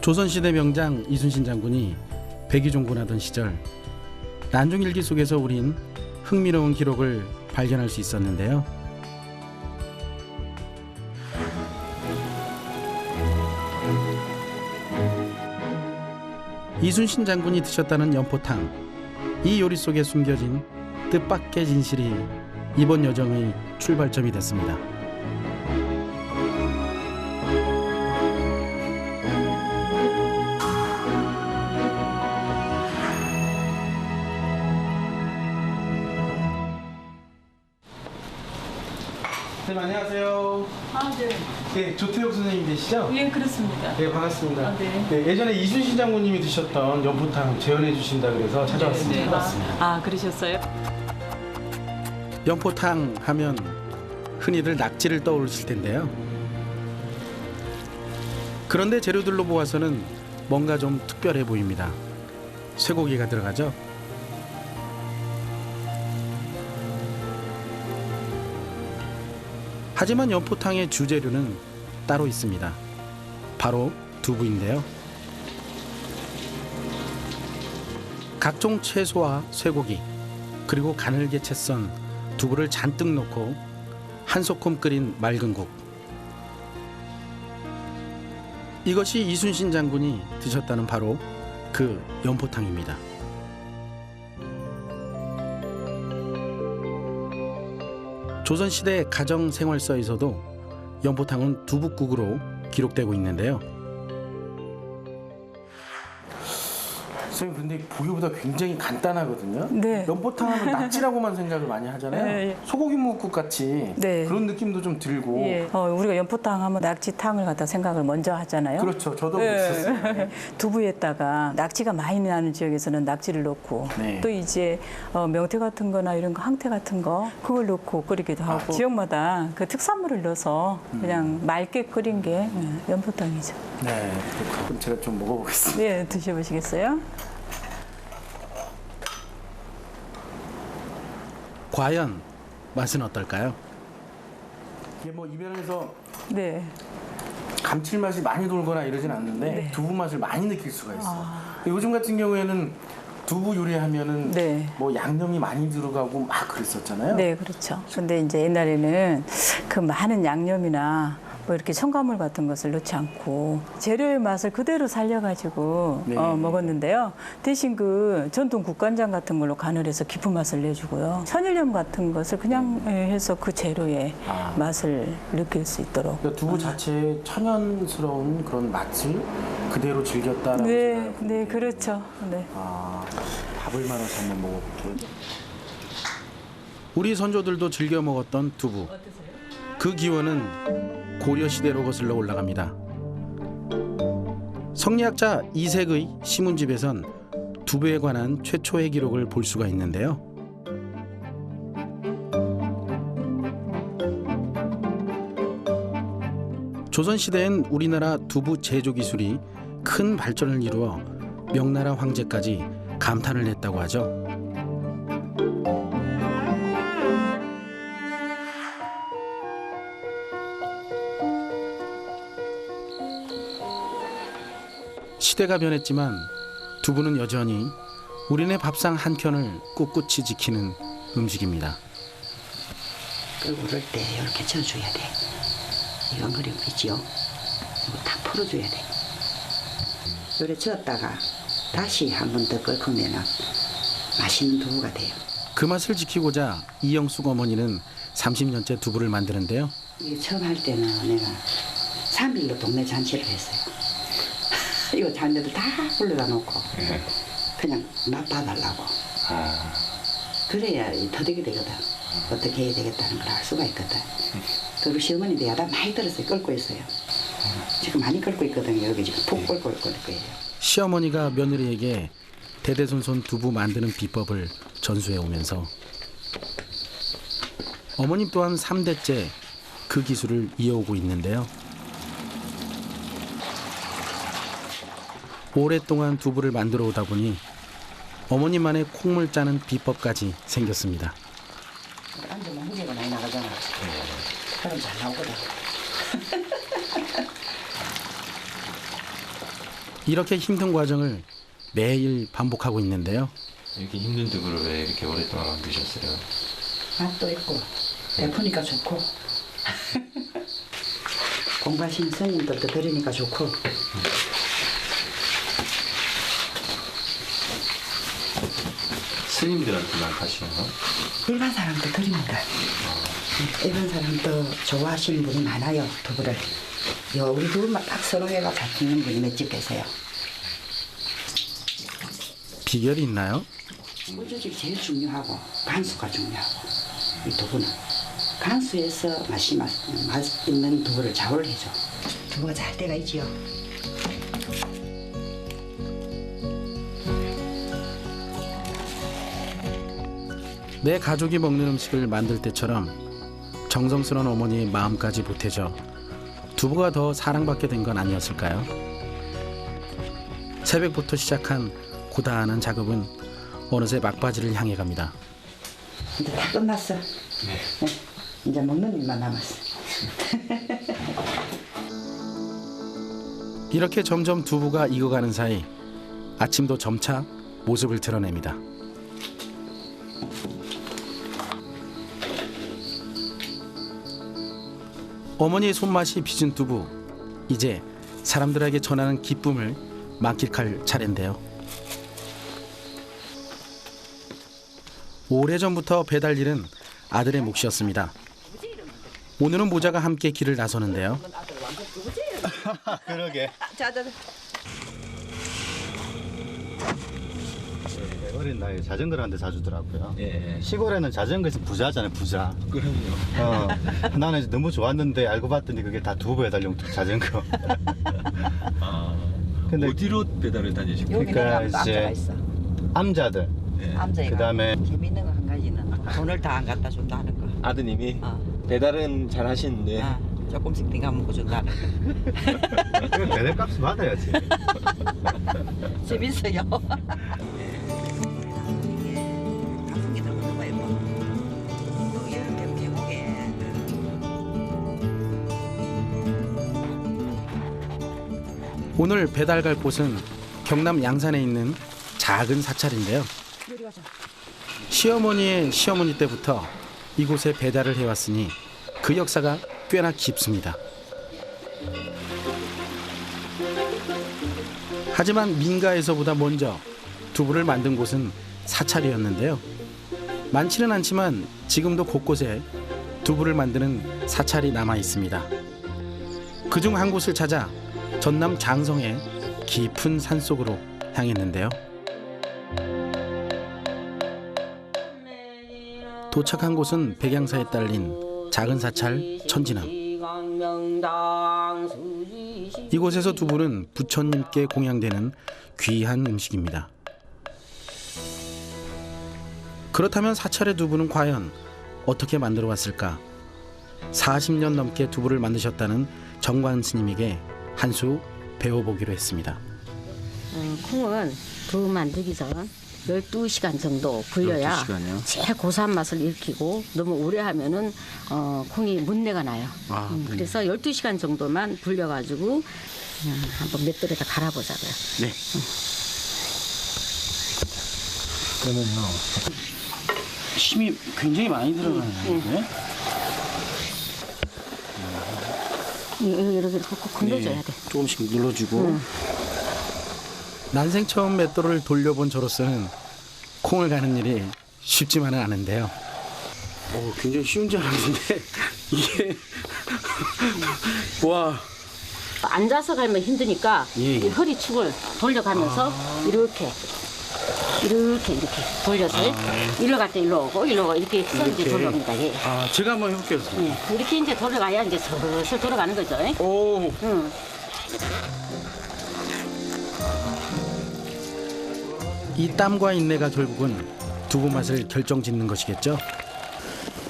조선시대 명장 이순신 장군이 백의종군하던 시절 난중일기 속에서 우린 흥미로운 기록을 발견할 수 있었는데요. 이순신 장군이 드셨다는 연포탕, 이 요리 속에 숨겨진 뜻밖의 진실이 이번 여정의 출발점이 됐습니다. 선생님 안녕하세요. 네. 네, 조태욱 선생님 되시죠? 예, 그렇습니다. 네, 반갑습니다. 네. 네, 예전에 이순신 장군님이 드셨던 연포탕 재현해 주신다 그래서 찾아왔습니다. 네. 그러셨어요? 연포탕 하면 흔히들 낙지를 떠올리실 텐데요. 그런데 재료들로 보아서는 뭔가 좀 특별해 보입니다. 쇠고기가 들어가죠. 하지만 연포탕의 주재료는 따로 있습니다. 바로 두부인데요. 각종 채소와 쇠고기, 그리고 가늘게 채 썬 두부를 잔뜩 넣고 한 소끔 끓인 맑은 국. 이것이 이순신 장군이 드셨다는 바로 그 연포탕입니다. 조선시대 가정생활서에서도 연포탕은 두부국으로 기록되고 있는데요. 선생님, 근데 보기보다 굉장히 간단하거든요. 네. 연포탕 하면 낙지라고만 생각을 많이 하잖아요. 네. 소고기 묵국 같이 네. 그런 느낌도 좀 들고. 예. 우리가 연포탕 하면 낙지탕을 갖다 생각을 먼저 하잖아요. 그렇죠. 저도 네. 그랬었어요. 두부에다가 낙지가 많이 나는 지역에서는 낙지를 넣고 네. 또 이제 명태 같은 거나 이런 거 항태 같은 거 그걸 넣고 끓이기도 하고 지역마다 그 특산물을 넣어서 그냥 맑게 끓인 게 연포탕이죠. 네. 그럼 제가 좀 먹어보겠습니다. 네, 드셔보시겠어요? 과연 맛은 어떨까요? 이게 뭐 입안에서 네. 감칠맛이 많이 돌거나 이러진 않는데 네. 두부 맛을 많이 느낄 수가 있어요. 요즘 같은 경우에는 두부 요리하면은 네. 뭐 양념이 많이 들어가고 막 그랬었잖아요. 네, 그렇죠. 근데 이제 옛날에는 그 많은 양념이나 뭐 이렇게 첨가물 같은 것을 넣지 않고 재료의 맛을 그대로 살려가지고 네. 먹었는데요. 대신 그 전통 국간장 같은 걸로 간을 해서 깊은 맛을 내주고요. 천일염 같은 것을 그냥 해서 그 재료의 맛을 느낄 수 있도록. 그러니까 두부 자체의 천연스러운 그런 맛을 그대로 즐겼다라고 네, 생각하면 네, 그렇죠. 네. 밥을 말아서 한번 먹어볼게요. 우리 선조들도 즐겨 먹었던 두부. 그 기원은 고려 시대로 거슬러 올라갑니다. 성리학자 이색의 시문집에선 두부에 관한 최초의 기록을 볼 수가 있는데요. 조선 시대엔 우리나라 두부 제조 기술이 큰 발전을 이루어 명나라 황제까지 감탄을 했다고 하죠. 시대가 변했지만 두부는 여전히 우리네 밥상 한 켠을 꿋꿋이 지키는 음식입니다. 끓고 그럴 때 이렇게 져줘야 돼. 이건 그리고 있지요. 이거 다 풀어줘야 돼. 요래 젓다가 다시 한 번 더 끓으면 맛있는 두부가 돼요. 그 맛을 지키고자 이영숙 어머니는 30년째 두부를 만드는데요. 이게 처음 할 때는 내가 3일로 동네 잔치를 했어요. 이거 잔대들 다 불러다 놓고 그냥 맛 봐달라고. 그래야 터득이 되거든. 어떻게 해야 되겠다는 걸 알 수가 있거든. 그리고 시어머니도 야단 많이 들었어요. 끓고 있어요. 지금 많이 끓고 있거든요. 여기 지금 푹 끓고 있을 거예요. 시어머니가 며느리에게 대대손손 두부 만드는 비법을 전수해 오면서 어머님 또한 3대째 그 기술을 이어오고 있는데요. 오랫동안 두부를 만들어 오다 보니 어머님만의 콩물 짜는 비법까지 생겼습니다. 앉으면 무게가 많이 나가잖아. 그럼 잘 나오거든. 이렇게 힘든 과정을 매일 반복하고 있는데요. 이렇게 힘든 두부를 왜 이렇게 오랫동안 만드셨어요? 맛도 있고 배푸니까 좋고 공부하시는 스님들도 들으니까 좋고. 스님들한테만 가시나요? 일반 사람도 드립니다. 일반 사람도 좋아하시는 분이 많아요, 두부를. 우리 두부만 딱 선호해가 잡히는 분이 몇 집 계세요. 비결이 있나요? 우주집이 제일 중요하고 간수가 중요하고 이 두부는 간수에서 맛있는 두부를 좌우를 해줘. 두부가 잘 때가 있지요. 내 가족이 먹는 음식을 만들 때처럼 정성스러운 어머니의 마음까지 보태져 두부가 더 사랑받게 된 건 아니었을까요? 새벽부터 시작한 고단한 작업은 어느새 막바지를 향해 갑니다. 이제 다 끝났어. 네. 이제 먹는 일만 남았어. 이렇게 점점 두부가 익어가는 사이 아침도 점차 모습을 드러냅니다. 어머니의 손맛이 빚은 두부, 이제 사람들에게 전하는 기쁨을 만끽할 차례인데요. 오래전부터 배달 일은 아들의 몫이었습니다. 오늘은 모자가 함께 길을 나서는데요. 그러게. 어린 나이에 자전거를 한 대 사주더라고요. 예. 시골에는 자전거 있으면 부자잖아요, 부자. 그럼요. 나는 너무 좋았는데 알고 봤더니 그게 다 두부 배달용 자전거. 아, 근데 어디로 배달을 다니시고? 그러니까 이제 암자들, 예. 암자가 그다음에 재밌는 거 한 가지는 돈을 다 안 갖다 준다는 거. 아드님이 어. 배달은 잘 하시는데 조금씩 내가 먹고 준다는 거. 배달값을 받아야지. 재밌어요. 가슴이 들고 들어가요. 여름 계곡에. 오늘 배달 갈 곳은 경남 양산에 있는 작은 사찰인데요. 시어머니의 시어머니 때부터 이곳에 배달을 해왔으니 그 역사가 꽤나 깊습니다. 하지만 민가에서보다 먼저 두부를 만든 곳은 사찰이었는데요. 많지는 않지만 지금도 곳곳에 두부를 만드는 사찰이 남아 있습니다. 그중 한 곳을 찾아 전남 장성의 깊은 산속으로 향했는데요. 도착한 곳은 백양사에 딸린 작은 사찰 천진암. 이곳에서 두부는 부처님께 공양되는 귀한 음식입니다. 그렇다면 사찰의 두부는 과연 어떻게 만들어 왔을까? 40년 넘게 두부를 만드셨다는 정관 스님에게 한 수 배워보기로 했습니다. 콩은 두부 만들기 전 12시간 정도 불려야 12시간이요? 제일 고소한 맛을 일으키고 너무 오래 하면은 콩이 문내가 나요. 그래서 12시간 정도만 불려가지고 한번 맷돌에다 갈아보자고요. 네. 그러면요. 힘이 굉장히 많이 들어가는데. 이렇게 꼭 건드려줘야 돼. 조금씩 눌러주고. 난생 처음 맷돌을 돌려본 저로서는 콩을 가는 일이 쉽지만은 않은데요. 굉장히 쉬운 줄 알았는데 이게 와. 앉아서 가면 힘드니까 예. 이 허리축을 돌려가면서 이렇게 돌려서 일로 갈 때 일로 오고 이렇게 해서 이제 돌아옵니다. 예. 제가 한번 해볼게요. 이렇게 이제 돌아가야 이제 슬슬 돌아가는 거죠. 오. 이 땀과 인내가 결국은 두부 맛을 결정짓는 것이겠죠.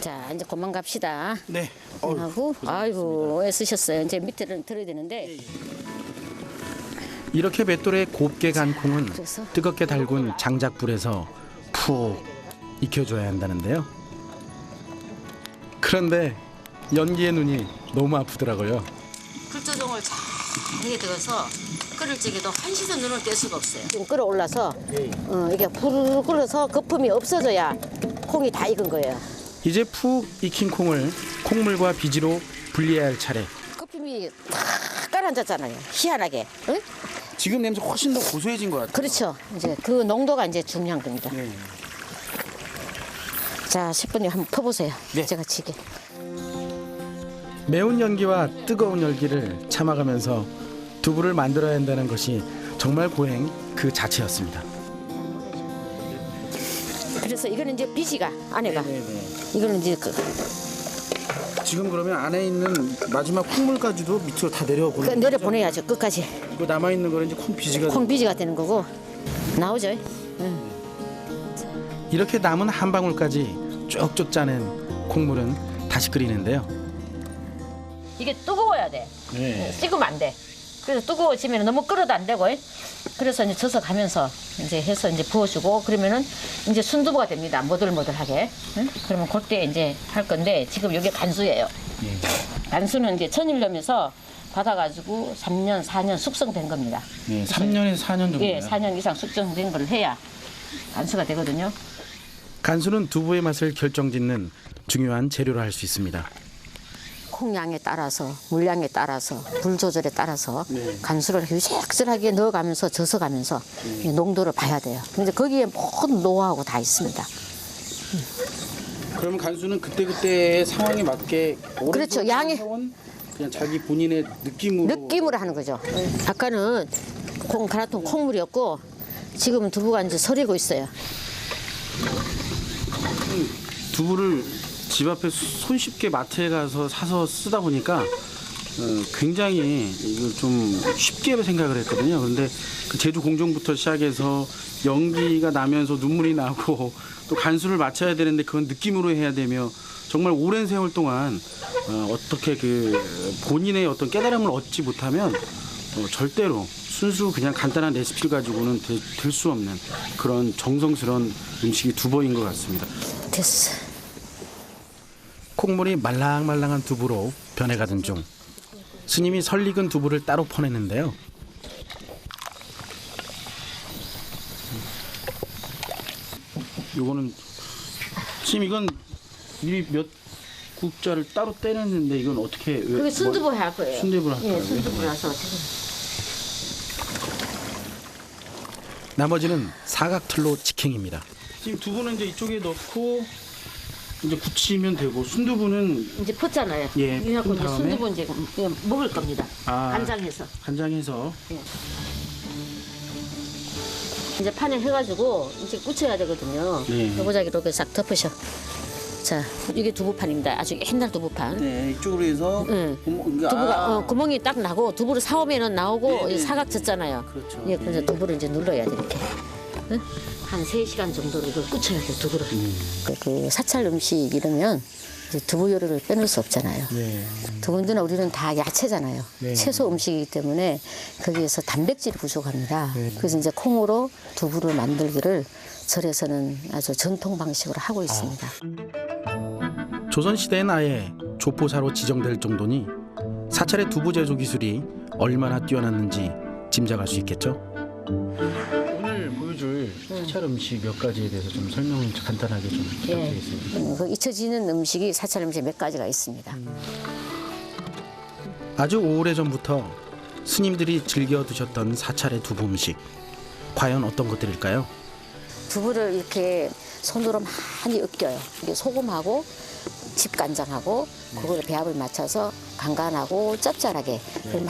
자, 이제 그만 갑시다. 네. 하고 아이고 애쓰셨어요. 이제 밑에를 들어야 되는데 이렇게 맷돌에 곱게 간 콩은 그래서? 뜨겁게 달군 장작불에서 푹 익혀줘야 한다는데요. 그런데 연기의 눈이 너무 아프더라고요. 글조정을 잘 해야 되어서 끓일 적에도 한시도 눈을 뗄 수가 없어요. 지금 끓어올라서 이게 불을 끓어서 거품이 없어져야 콩이 다 익은 거예요. 이제 푹 익힌 콩을 콩물과 비지로 분리해야 할 차례. 거품이 다 가라앉았잖아요. 희한하게. 응? 지금 냄새 훨씬 더 고소해진 것 같아요. 그렇죠. 이제 그 농도가 이제 중요한 겁니다. 자, 10분에 한번 퍼보세요. 네. 제가 지게. 매운 연기와 뜨거운 열기를 참아가면서 두부를 만들어야 한다는 것이 정말 고행 그 자체였습니다. 그래서 이거는 이제 비지가 안에가. 이거는 이제 지금 그러면 안에 있는 마지막 콩물까지도 밑으로 다 내려오고 내려 보내야죠. 끝까지. 그 남아 있는 거는 이제 콩 비지가 콩 비지가 되는 거고 나오죠. 이렇게 남은 한 방울까지 쭉쭉 짜낸 콩물은 다시 끓이는데요. 이게 뜨거워야 돼. 식으면 안 돼. 그래서 뜨거워지면 너무 끓어도 안 되고. 그래서 이제 져서 가면서 이제 해서 이제 부어주고 그러면은 이제 순두부가 됩니다. 모들모들하게. 응? 그러면 그때 이제 할 건데 지금 이게 간수예요. 간수는 이제 천일염에서 받아가지고 3년, 4년 숙성된 겁니다. 3년에서 4년 정도. 예, 4년 이상 숙성된 걸 해야 간수가 되거든요. 간수는 두부의 맛을 결정짓는 중요한 재료로 할 수 있습니다. 콩량에 따라서 물량에 따라서 불 조절에 따라서 간수를 유색스하게 넣어가면서 져서가면서 농도를 봐야 돼요. 근데 거기에 모든 노하우가 다 있습니다. 그러면 간수는 그때그때의 상황에 맞게 그렇죠. 양이 그냥 자기 본인의 느낌으로 하는 거죠. 아까는 콩 갈아통 콩물이었고 지금은 두부가 이제 서리고 있어요. 두부를 집 앞에 손쉽게 마트에 가서 사서 쓰다 보니까 굉장히 이걸 좀 쉽게 생각을 했거든요. 그런데 그 제주 공정부터 시작해서 연기가 나면서 눈물이 나고 또 간수를 맞춰야 되는데 그건 느낌으로 해야 되며 정말 오랜 세월 동안 어떻게 그 본인의 어떤 깨달음을 얻지 못하면 절대로 순수 그냥 간단한 레시피를 가지고는 될 수 없는 그런 정성스러운 음식이 두부인 것 같습니다. 됐어. 콩물이 말랑말랑한 두부로 변해가던 중 스님이 설익은 두부를 따로 퍼내는데요. 요거는 스님 이건 미리 몇 국자를 따로 떼냈는데 이건 어떻게 그게 순두부 할 거예요. 순두부를 할 거예요? 예, 순두부라서 지금. 나머지는 사각틀로 직행입니다. 지금 두부는 이제 이쪽에 넣고 이제 굳히면 되고 순두부는 이제 폈잖아요. 예, 이래갖고 푼 이제 다음에? 순두부 이제 먹을 겁니다. 간장해서. 간장해서 이제 판을 해가지고 이제 꾸쳐야 되거든요. 네. 여보자기로 이렇게 싹 덮으셔. 자, 이게 두부판입니다. 아주 옛날 두부판. 네, 이쪽으로 해서 응. 두부가 구멍이 딱 나고 두부를 사오면은 나오고 네, 네. 사각 졌잖아요. 그렇죠. 예, 그래서 두부를 이제 눌러야 돼 이렇게. 응? 한 3시간 정도로 이걸 꾸쳐야 돼 두부를. 그 사찰 음식 이러면 이제 두부 요리를 빼놓을 수 없잖아요. 네. 더군다나 우리는 다 야채잖아요. 네. 채소 음식이기 때문에 거기에서 단백질이 부족합니다. 네. 그래서 이제 콩으로 두부를 만들기를 절에서는 아주 전통 방식으로 하고 있습니다. 조선시대엔 아예 조포사로 지정될 정도니 사찰의 두부 제조 기술이 얼마나 뛰어났는지 짐작할 수 있겠죠. 오늘 보여줄 사찰 음식 몇 가지에 대해서 좀 설명을 간단하게 좀 부탁드리겠습니다. 그 잊혀지는 음식이 사찰 음식 몇 가지가 있습니다. 아주 오래전부터 스님들이 즐겨 드셨던 사찰의 두부 음식 과연 어떤 것들일까요? 두부를 이렇게 손으로 많이 으깨요. 이게 소금하고 집간장하고 그거를 배합을 맞춰서 간간하고 짭짤하게 그걸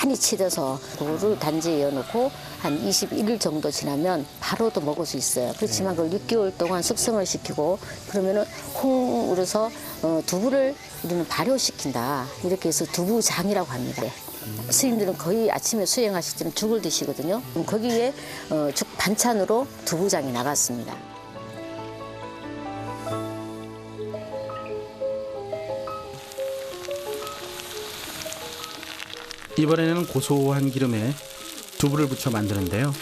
많이 치대서 그거를 단지에 넣어놓고 한 21일 정도 지나면 바로도 먹을 수 있어요. 그렇지만 그걸 6개월 동안 숙성을 시키고 그러면은 콩으로서 두부를 우리는 발효시킨다. 이렇게 해서 두부장이라고 합니다. 스님들은 거의 아침에 수행하실 때는 죽을 드시거든요. 그럼 거기에 죽 반찬으로 두부장이 나갔습니다. 이번에는 고소한 기름에 두부를 부쳐 만드는데요.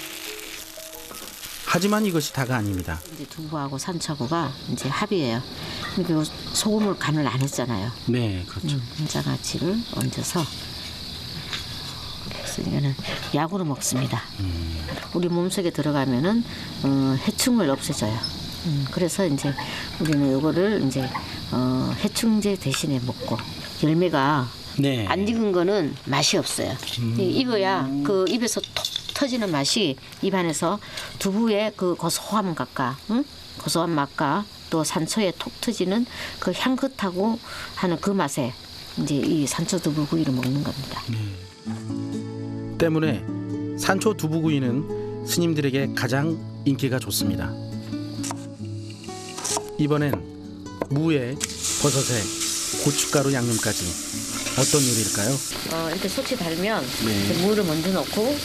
하지만 이것이 다가 아닙니다. 이제 두부하고 산차고가 이제 합이에요. 그리고 소금을 간을 안 했잖아요. 네, 그렇죠. 장아찌를 얹어서 그래서 그러니까는 약으로 먹습니다. 우리 몸속에 들어가면은 해충을 없애줘요. 그래서 이제 우리는 이거를 이제 해충제 대신에 먹고 열매가 네. 안 익은 거는 맛이 없어요. 익어야 그 입에서 톡 터지는 맛이 입안에서 두부의 그 고소한 맛과 고소한 맛과 또 산초에 톡 터지는 그 향긋하고 하는 그 맛에 이제 이 산초 두부구이를 먹는 겁니다. 때문에 산초 두부구이는 스님들에게 가장 인기가 좋습니다. 이번엔 무에 버섯에 고춧가루 양념까지 어떤 요리일까요? 이렇게 소치 달면 네. 이제 물을 먼저 넣고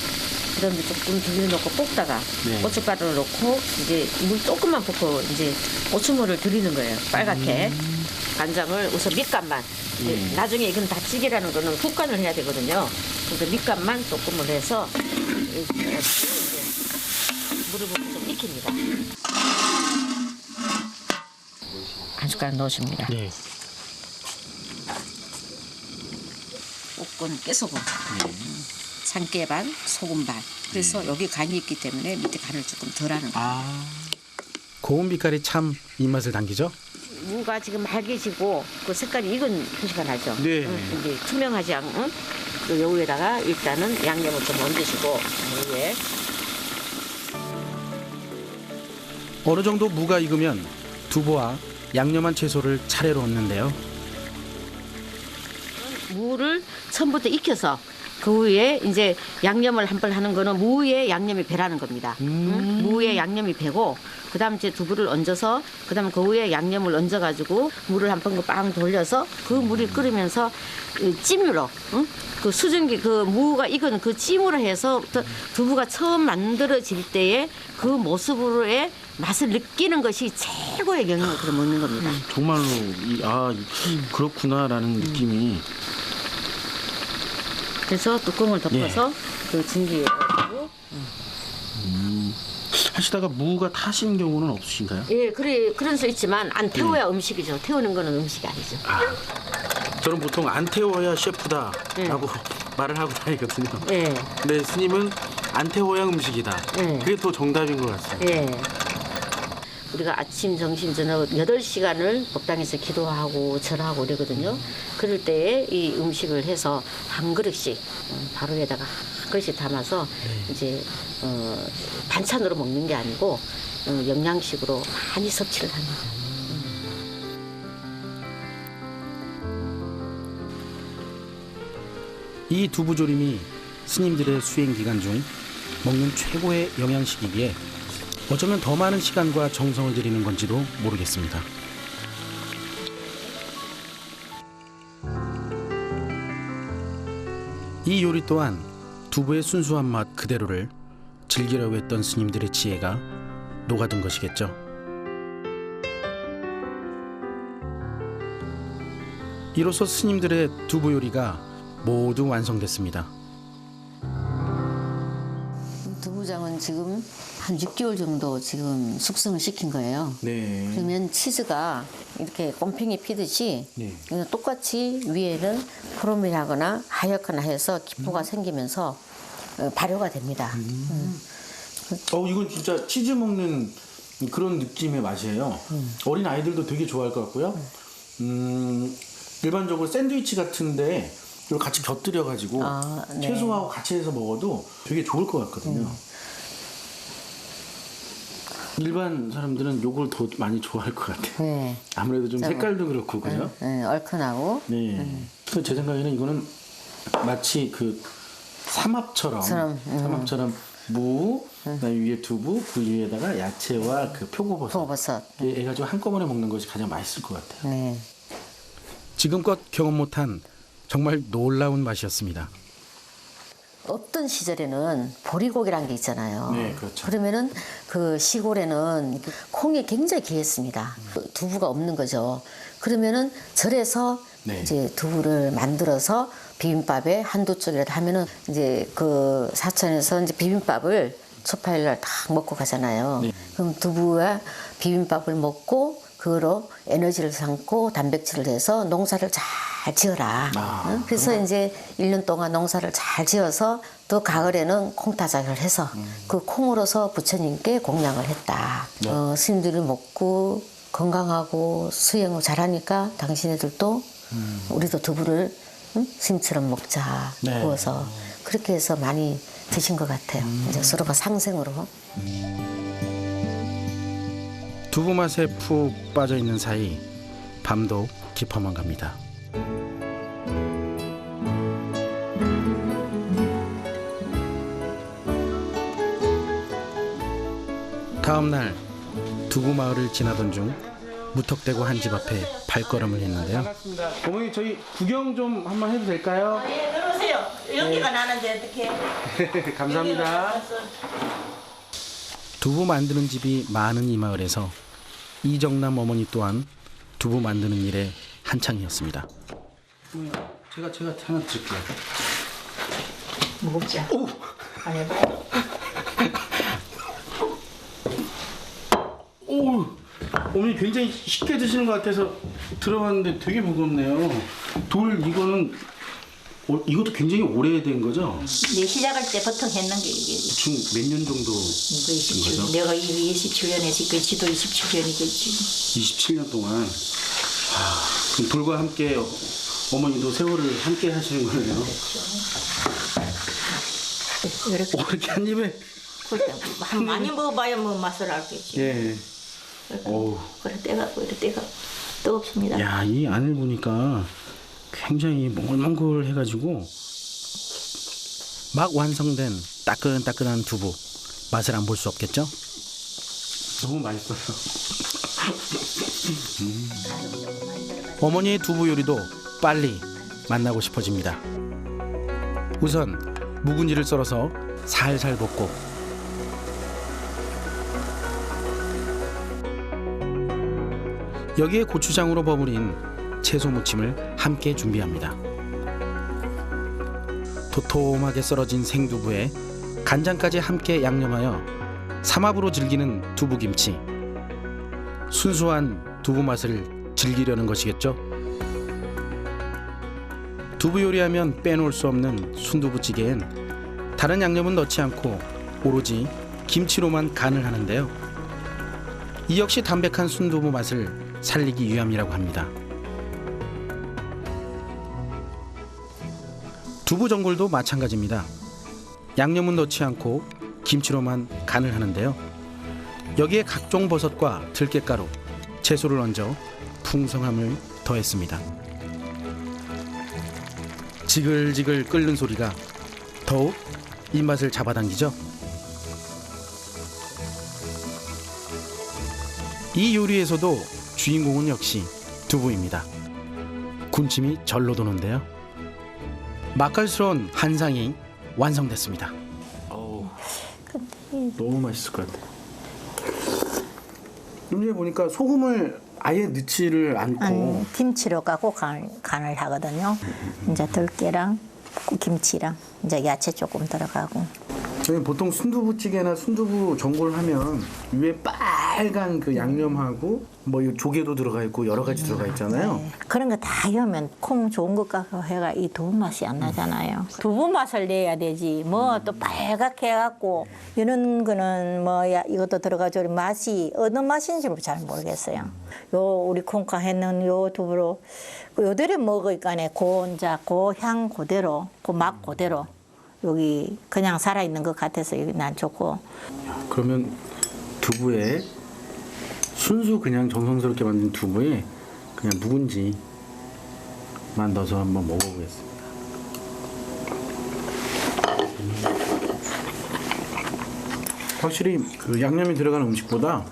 그다음에 조금 들려 넣고 볶다가 네. 고춧가루를 넣고 이제 물 조금만 붓고 이제 고추물을 들이는 거예요. 빨갛게 간장을 우선 밑간만. 나중에 이건 다 찌개라는 거는 훅간을 해야 되거든요. 그래서 밑간만 조금을 해서 이제 물을 붓고 좀 익힙니다. 한 숟가락 넣으십니다. 네. 볶은 깨소금, 참깨 반, 소금 반. 그래서 여기 간이 있기 때문에 밑에 간을 조금 덜하는 거예요. 고운 빛깔이 참 입맛을 당기죠? 무가 지금 맑아지고 그 색깔이 익은 표시가 나죠. 네. 이제 투명하지 않은 그 여기에다가 일단은 양념을 좀 얹으시고 위에 어느 정도 무가 익으면 두부와 양념한 채소를 차례로 얹는데요. 무를 처음부터 익혀서 그 위에 이제 양념을 한 번 하는 거는 무에 양념이 배라는 겁니다. 무에 양념이 배고 그다음 이제 두부를 얹어서 그다음 그 위에 양념을 얹어가지고 물을 한 번 빵 돌려서 그 물이 끓으면서 찜으로 그 수증기 그 무가 익은 그 찜으로 해서 두부가 처음 만들어질 때의 그 모습으로의 맛을 느끼는 것이 최고의 영양을 그려 먹는 겁니다. 정말로 그렇구나라는 느낌이. 그래서 뚜껑을 덮어서 그 증기에 넣고 하시다가 무가 타시는 경우는 없으신가요? 예, 그런 수 있지만 안 태워야 음식이죠. 태우는 거는 음식이 아니죠. 저는 보통 안 태워야 셰프다라고 말을 하고 다니거든요. 예, 근데 스님은 안 태워야 음식이다. 그게 더 정답인 것 같습니다. 예. 우리가 아침, 점심, 저녁 8시간을 법당에서 기도하고 절하고 그러거든요. 그럴 때에 이 음식을 해서 한 그릇씩 바로 위에다가 한 그릇씩 담아서 이제 반찬으로 먹는 게 아니고 영양식으로 많이 섭취를 합니다. 이 두부조림이 스님들의 수행 기간 중 먹는 최고의 영양식이기에 어쩌면 더 많은 시간과 정성을 들이는 건지도 모르겠습니다. 이 요리 또한 두부의 순수한 맛 그대로를 즐기려고 했던 스님들의 지혜가 녹아든 것이겠죠. 이로써 스님들의 두부 요리가 모두 완성됐습니다. 두부장은 지금 한 6개월 정도 지금 숙성을 시킨 거예요. 네. 그러면 치즈가 이렇게 곰팡이 피듯이 네. 똑같이 위에는 포름이라거나 하얗거나 해서 기포가 생기면서 발효가 됩니다. 이건 진짜 치즈 먹는 그런 느낌의 맛이에요. 어린 아이들도 되게 좋아할 것 같고요. 일반적으로 샌드위치 같은데 이걸 같이 곁들여가지고 네. 채소하고 같이 해서 먹어도 되게 좋을 것 같거든요. 일반 사람들은 요걸 더 많이 좋아할 것 같아요. 네. 아무래도 좀 색깔도 그렇고 그죠? 네, 얼큰하고. 네. 그래서 제 생각에는 이거는 마치 그 삼합처럼 무, 그다음에 위에 두부, 그 위에다가 야채와 그 표고버섯 표고버섯. 해가지고 한꺼번에 먹는 것이 가장 맛있을 것 같아요. 네. 지금껏 경험 못한 정말 놀라운 맛이었습니다. 없던 시절에는 보리고기란 게 있잖아요. 네, 그렇죠. 그러면은 그 시골에는 콩이 굉장히 귀했습니다. 두부가 없는 거죠. 그러면은 절에서 네. 이제 두부를 만들어서 비빔밥에 한두 쪽이라도 하면은 이제 그 사천에서 이제 비빔밥을 초파일날 딱 먹고 가잖아요. 네. 그럼 두부와 비빔밥을 먹고 그거로 에너지를 삼고 단백질을 해서 농사를 잘 잘 지어라. 응? 그래서 이제 1년 동안 농사를 잘 지어서 또 가을에는 콩타작을 해서 그 콩으로서 부처님께 공양을 했다. 스님들이 먹고 건강하고 수행을 잘하니까 당신네들도 우리도 두부를 스님처럼 먹자 네. 구워서 그렇게 해서 많이 드신 것 같아요. 이제 서로가 상생으로. 두부 맛에 푹 빠져 있는 사이 밤도 깊어만 갑니다. 다음 날 두부 마을을 지나던 중 무턱대고 한 집 앞에 발걸음을 했는데요. 반갑습니다. 어머니 저희 구경 좀 한번 해도 될까요? 예, 들어오세요. 연기가 나는데 어떻게? 감사합니다. 두부 만드는 집이 많은 이 마을에서 이정남 어머니 또한 두부 만드는 일에 한창이었습니다. 제가 하나 드릴게요. 무겁지? 오! 안 해봐. 오! 어머니 굉장히 쉽게 드시는 것 같아서 들어봤는데 되게 무겁네요. 돌 이거는 이것도 굉장히 오래된 거죠? 네 시작할 때 보통 했는 게 이게 중 몇 년 정도 이거 된 거죠? 27년. 내가 27년에 지금 지도 27년이겠지. 27년 동안. 그럼 돌과 함께 어머니도 세월을 함께 하시는 거네요. 이렇게 이렇게 한 입에. 많이 먹어봐야 뭐 맛을 알겠지. 예. 어우. 그래 떼갖고 이렇게 떼가 뜨겁습니다. 야, 이 안을 보니까 굉장히 몽글몽글해가지고 막 완성된 따끈따끈한 두부 맛을 안 볼 수 없겠죠? 너무 맛있어요. 어머니의 두부 요리도 빨리 만나고 싶어집니다. 우선 묵은지를 썰어서 살살 볶고 여기에 고추장으로 버무린 채소 무침을 함께 준비합니다. 도톰하게 썰어진 생두부에 간장까지 함께 양념하여 삼합으로 즐기는 두부김치. 순수한 두부 맛을 즐기려는 것이겠죠. 두부 요리하면 빼놓을 수 없는 순두부찌개엔 다른 양념은 넣지 않고 오로지 김치로만 간을 하는데요. 이 역시 담백한 순두부 맛을 살리기 위함이라고 합니다. 두부 전골도 마찬가지입니다. 양념은 넣지 않고 김치로만 간을 하는데요. 여기에 각종 버섯과 들깨가루, 채소를 얹어 풍성함을 더했습니다. 지글지글 끓는 소리가 더욱 입맛을 잡아당기죠. 이 요리에서도 주인공은 역시 두부입니다. 군침이 절로 도는데요. 맛깔스러운 한상이 완성됐습니다. 너무 맛있을 것 같아요. 이제 보니까 소금을 아예 넣지를 않고 김치로 갖고 간을 하거든요. 이제 들깨랑 김치랑 이제 야채 조금 들어가고. 저희 보통 순두부찌개나 순두부 전골 하면 위에 빨간 그 양념하고 뭐 조개도 들어가 있고 여러 가지 들어가 있잖아요. 네. 그런 거 다 하면 콩 좋은 것 같고 해가 이 두부 맛이 안 나잖아요. 두부 맛을 내야 되지. 뭐 또 빨갛게 해갖고 이런 거는 뭐야 이것도 들어가죠. 맛이 어느 맛인지 잘 모르겠어요. 요 우리 콩카 했는 요 두부로 요대로 먹으니까네 고 향 그대로 그 맛 그대로. 여기 그냥 살아있는 것 같아서 난 좋고. 그러면 두부에 순수 그냥 정성스럽게 만든 두부에 그냥 묵은지만 넣어서 한번 먹어보겠습니다. 확실히 그 양념이 들어간 음식보다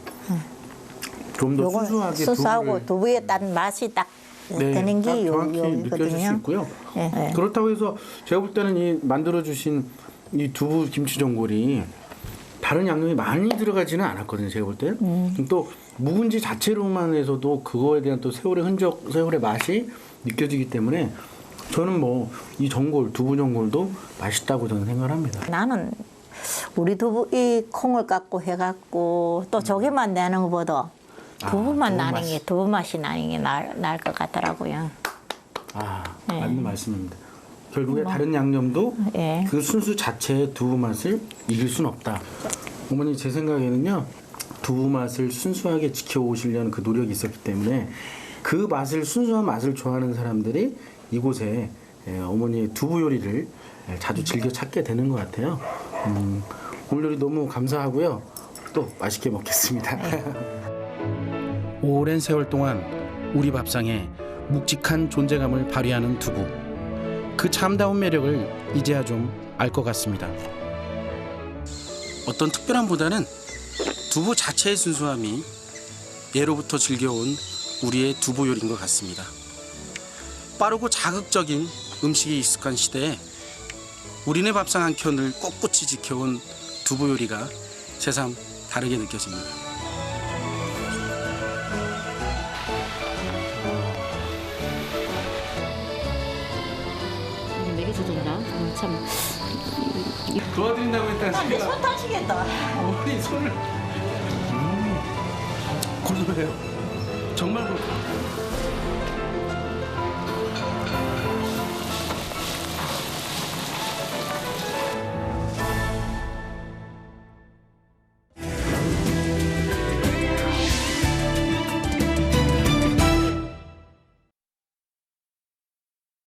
좀 더 순수하게 수수하고 두부에 딴 맛이 딱 드는 딱 게 정확히 느껴질 수 요거거든요. 있고요. 네, 네. 그렇다고 해서 제가 볼 때는 이 만들어주신 이 두부 김치 전골이 다른 양념이 많이 들어가지는 않았거든요. 제가 볼 때. 또 묵은지 자체로만 해서도 그거에 대한 또 세월의 흔적, 세월의 맛이 느껴지기 때문에 저는 뭐 이 전골, 두부 전골도 맛있다고 저는 생각을 합니다. 나는 우리 두부 이 콩을 깎고 해갖고 또 조개만 내는 것보다 두부만 두부 나는 맛이. 게 두부 맛이 나는 게 나을 것 같더라고요. 네. 맞는 말씀입니다. 결국에 다른 양념도 예. 그 순수 자체의 두부 맛을 이길 수는 없다. 어머니 제 생각에는요. 두부 맛을 순수하게 지켜오시려는 그 노력이 있었기 때문에 그 맛을 순수한 맛을 좋아하는 사람들이 이곳에 어머니의 두부 요리를 자주 즐겨 찾게 되는 것 같아요. 오늘 요리 너무 감사하고요. 또 맛있게 먹겠습니다. 오랜 세월 동안 우리 밥상에 묵직한 존재감을 발휘하는 두부. 그 참다운 매력을 이제야 좀 알 것 같습니다. 어떤 특별함보다는 두부 자체의 순수함이 예로부터 즐겨온 우리의 두부 요리인 것 같습니다. 빠르고 자극적인 음식이 익숙한 시대에 우리네 밥상 한 켠을 꼿꼿이 지켜온 두부 요리가 새삼 다르게 느껴집니다. 먹여주던가 참. 도와드린다고 했다는 내 손 다치겠다. 어머니 손을 고소해요. 정말 고소해요.